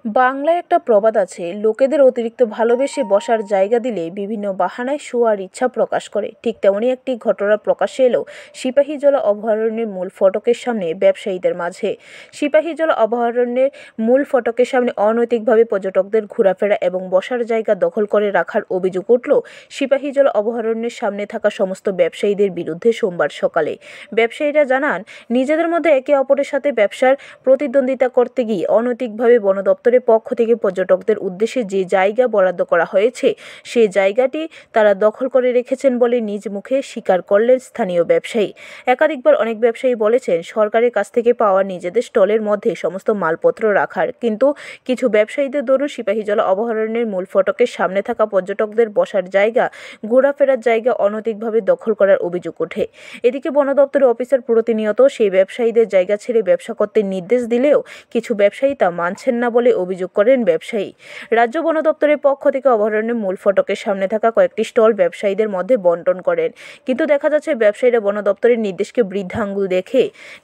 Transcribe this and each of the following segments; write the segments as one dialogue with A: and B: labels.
A: বাংলায় একটা প্রবাদ আছে, লোকেদের অতিরিক্ত ভালোবেসে বসার জায়গা দিলে বিভিন্ন বাহানায় শোয়ার ইচ্ছা প্রকাশ করে। ঠিক তেমনই একটি ঘটনা প্রকাশ্যে এলো সিপাহীজলা অভয়ারণ্যের মূল ফটকের সামনে ব্যবসায়ীদের মাঝে। সিপাহীজলা অভয়ারণ্যের মূল ফটকের সামনে অনৈতিকভাবে পর্যটকদের ঘোরাফেরা এবং বসার জায়গা দখল করে রাখার অভিযোগ উঠল সিপাহীজলা অভয়ারণ্যের সামনে থাকা সমস্ত ব্যবসায়ীদের বিরুদ্ধে সোমবার সকালে। ব্যবসায়ীরা জানান, নিজেদের মধ্যে একে অপরের সাথে ব্যবসার প্রতিদ্বন্দ্বিতা করতে গিয়ে অনৈতিকভাবে বন দপ্তরের পক্ষ থেকে পর্যটকদের উদ্দেশ্যে যে জায়গা বরাদ্দ করা হয়েছে সেই জায়গাটি তারা দখল করে রেখেছেন বলে নিজ মুখে স্বীকার করলেন স্থানীয় ব্যবসায়ী। একাধিকবার অনেক ব্যবসায়ী বলেছেন, সরকারের কাছ থেকে পাওয়া নিজেদের স্টলের মধ্যে সমস্ত মালপত্র রাখার, কিন্তু কিছু ব্যবসায়ীদের দরুন সিপাহীজলা অভয়ারণ্যের মূল ফটকের সামনে থাকা পর্যটকদের বসার জায়গা, ঘোরাফেরার জায়গা অনৈতিকভাবে দখল করার অভিযোগ ওঠে। এদিকে বন দপ্তরের অফিসার প্রতিনিয়ত সেই ব্যবসায়ীদের জায়গা ছেড়ে ব্যবসা করতে নির্দেশ দিলেও কিছু ব্যবসায়ী তা মানছেন না বলে অভিযোগ করেন ব্যবসায়ী। রাজ্য বন দপ্তরের পক্ষ থেকে অভয়ারণ্যের মূল ফটকের সামনে থাকা কয়েকটি স্টল ব্যবসায়ীদের মধ্যে বন্টন করেন, কিন্তু দেখা যাচ্ছে ব্যবসায়ীরা বন দপ্তরের নির্দেশকে বৃদ্ধাঙ্গুল দেখে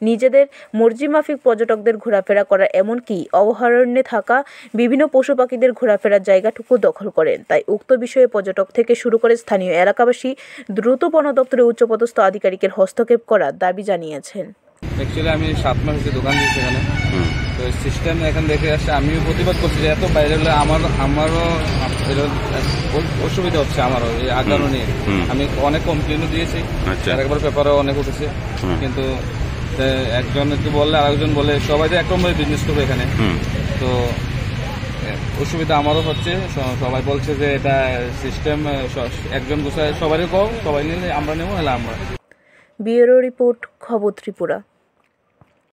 A: নিজেদের মর্জিমাফিক পর্যটকদের ঘোরাফেরা করা, এমনকি অভয়ারণ্যে থাকা বিভিন্ন পশু পাখিদের ঘোরাফেরার জায়গাটুকু দখল করেন। তাই উক্ত বিষয়ে পর্যটক থেকে শুরু করে স্থানীয় এলাকাবাসী দ্রুত বন দপ্তরের উচ্চপদস্থ আধিকারিকের হস্তক্ষেপ করার দাবি জানিয়েছেন।
B: অ্যাকচুয়ালি আমি 7 মাস দোকান দিয়েছি এখানে, তো সিস্টেম এখন দেখে আসছে। আমিও প্রতিবাদ করছি যে এত বাইরে হলে আমারও অসুবিধা হচ্ছে, আমারও এই আগানো নিয়ে আমি অনেক কমপ্লেনও দিয়েছি, একবার পেপারও অনেক উঠেছে, কিন্তু একজনকে বললে আরেকজন বলে সবাই তো একরকমভাবে বিজনেস করবে এখানে, তো অসুবিধা আমারও হচ্ছে। সবাই বলছে যে এটা সিস্টেম একজন গোছায় সবারই কও, সবাই নিলে আমরা নেবো, হলে আমরা।
A: ব্যুরো রিপোর্ট, খবর ত্রিপুরা।